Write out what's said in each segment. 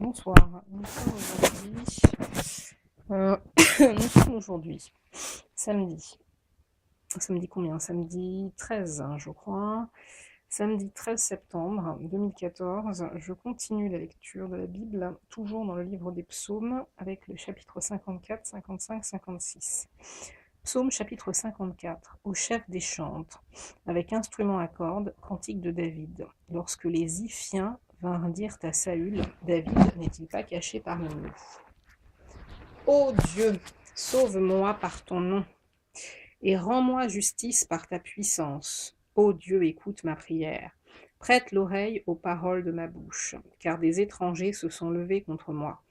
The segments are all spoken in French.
Bonsoir, euh, nous sommes aujourd'hui samedi. Samedi combien? Samedi 13, je crois. Samedi 13 septembre 2014. Je continue la lecture de la Bible, toujours dans le livre des psaumes, avec le chapitre 54, 55, 56. Psaume chapitre 54, au chef des chantres, avec instrument à cordes, cantique de David. Lorsque les Iphiens vinrent dire à Saül, David n'est-il pas caché parmi nous? Ô Dieu, sauve-moi par ton nom, et rends-moi justice par ta puissance. Ô Dieu, écoute ma prière. Prête l'oreille aux paroles de ma bouche, car des étrangers se sont levés contre moi.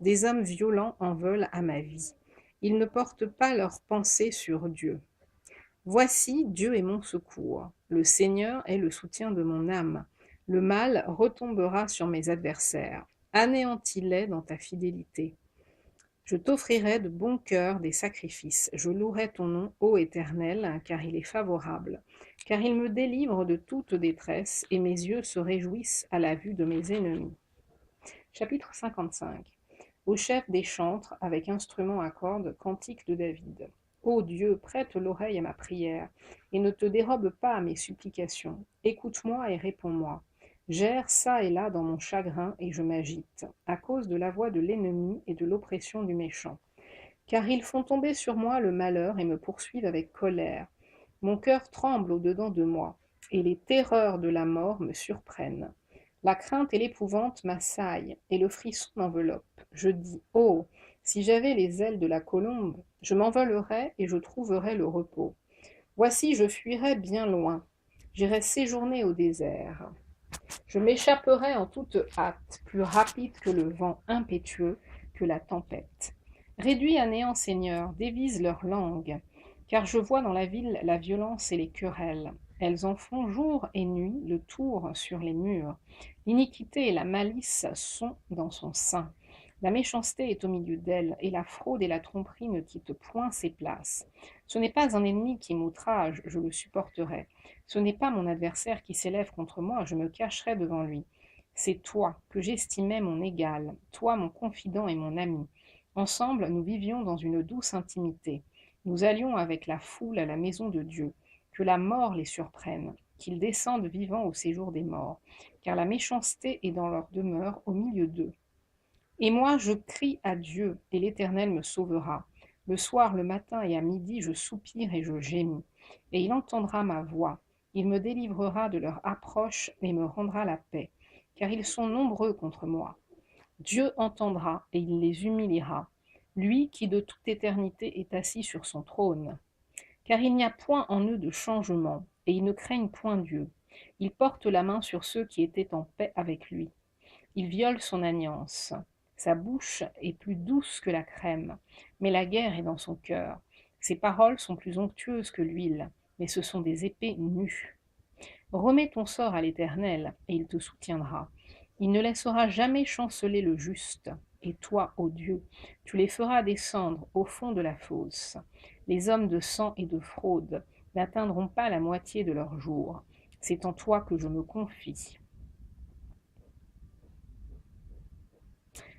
Des hommes violents en veulent à ma vie. Ils ne portent pas leurs pensées sur Dieu. Voici, Dieu est mon secours. Le Seigneur est le soutien de mon âme. Le mal retombera sur mes adversaires. Anéantis-les dans ta fidélité. Je t'offrirai de bon cœur des sacrifices. Je louerai ton nom, ô Éternel, car il est favorable. Car il me délivre de toute détresse, et mes yeux se réjouissent à la vue de mes ennemis. Chapitre 55. Au chef des chantres, avec instrument à cordes, cantique de David. Ô Dieu, prête l'oreille à ma prière, et ne te dérobe pas à mes supplications. Écoute-moi et réponds-moi. J'erre çà et là dans mon chagrin, et je m'agite, à cause de la voix de l'ennemi et de l'oppression du méchant. Car ils font tomber sur moi le malheur et me poursuivent avec colère. Mon cœur tremble au-dedans de moi, et les terreurs de la mort me surprennent. La crainte et l'épouvante m'assaillent, et le frisson m'enveloppe. Je dis, oh, si j'avais les ailes de la colombe, je m'envolerais et je trouverais le repos. Voici, je fuirais bien loin, j'irais séjourner au désert. Je m'échapperais en toute hâte, plus rapide que le vent impétueux, que la tempête. Réduis à néant, Seigneur, dévise leur langue, car je vois dans la ville la violence et les querelles. Elles en font jour et nuit le tour sur les murs. L'iniquité et la malice sont dans son sein. La méchanceté est au milieu d'elle, et la fraude et la tromperie ne quittent point ses places. Ce n'est pas un ennemi qui m'outrage, je le supporterai. Ce n'est pas mon adversaire qui s'élève contre moi, je me cacherai devant lui. C'est toi, que j'estimais mon égal, toi mon confident et mon ami. Ensemble, nous vivions dans une douce intimité. Nous allions avec la foule à la maison de Dieu. Que la mort les surprenne, qu'ils descendent vivants au séjour des morts, car la méchanceté est dans leur demeure au milieu d'eux. Et moi je crie à Dieu, et l'Éternel me sauvera. Le soir, le matin et à midi, je soupire et je gémis. Et il entendra ma voix. Il me délivrera de leur approche et me rendra la paix, car ils sont nombreux contre moi. Dieu entendra et il les humiliera, lui qui de toute éternité est assis sur son trône. Car il n'y a point en eux de changement, et ils ne craignent point Dieu. Ils portent la main sur ceux qui étaient en paix avec lui. Ils violent son alliance. Sa bouche est plus douce que la crème, mais la guerre est dans son cœur. Ses paroles sont plus onctueuses que l'huile, mais ce sont des épées nues. Remets ton sort à l'Éternel, et il te soutiendra. Il ne laissera jamais chanceler le juste. Et toi, ô Dieu, tu les feras descendre au fond de la fosse. Les hommes de sang et de fraude n'atteindront pas la moitié de leur jour. C'est en toi que je me confie.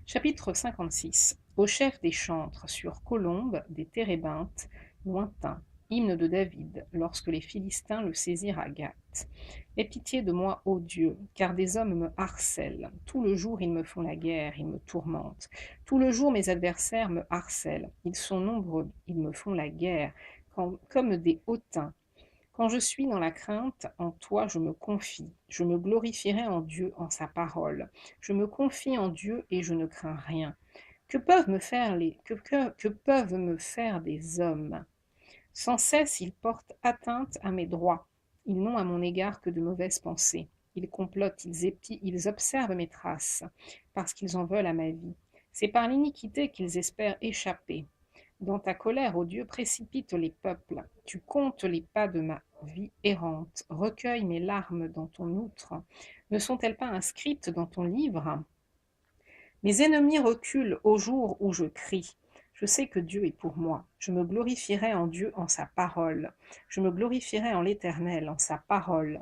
Chapitre 56. Au chef des chantres sur colombe des térébintes lointains. Hymne de David, lorsque les Philistins le saisirent à Gath. Aie pitié de moi, ô Dieu, car des hommes me harcèlent. Tout le jour ils me font la guerre, ils me tourmentent. Tout le jour mes adversaires me harcèlent. Ils sont nombreux, ils me font la guerre, comme des hautains. Quand je suis dans la crainte, en toi je me confie. Je me glorifierai en Dieu, en sa parole. Je me confie en Dieu et je ne crains rien. Que peuvent me faire que peuvent me faire des hommes? Sans cesse ils portent atteinte à mes droits. Ils n'ont à mon égard que de mauvaises pensées. Ils complotent, ils épient, ils observent mes traces, parce qu'ils en veulent à ma vie. C'est par l'iniquité qu'ils espèrent échapper. Dans ta colère, ô Dieu, précipite les peuples. Tu comptes les pas de ma vie errante. Recueille mes larmes dans ton outre. Ne sont-elles pas inscrites dans ton livre? Mes ennemis reculent au jour où je crie. Je sais que Dieu est pour moi. Je me glorifierai en Dieu, en sa parole. Je me glorifierai en l'Éternel, en sa parole.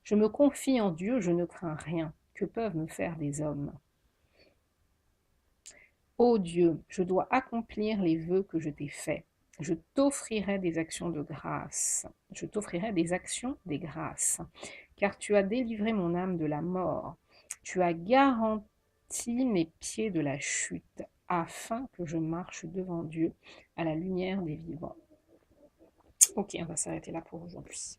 Je me confie en Dieu, je ne crains rien. Que peuvent me faire des hommes? Ô Dieu, je dois accomplir les vœux que je t'ai faits. Je t'offrirai des actions de grâce. Je t'offrirai des actions des grâces. Car tu as délivré mon âme de la mort. Tu as garanti mes pieds de la chute, afin que je marche devant Dieu à la lumière des vivants. Ok, on va s'arrêter là pour aujourd'hui.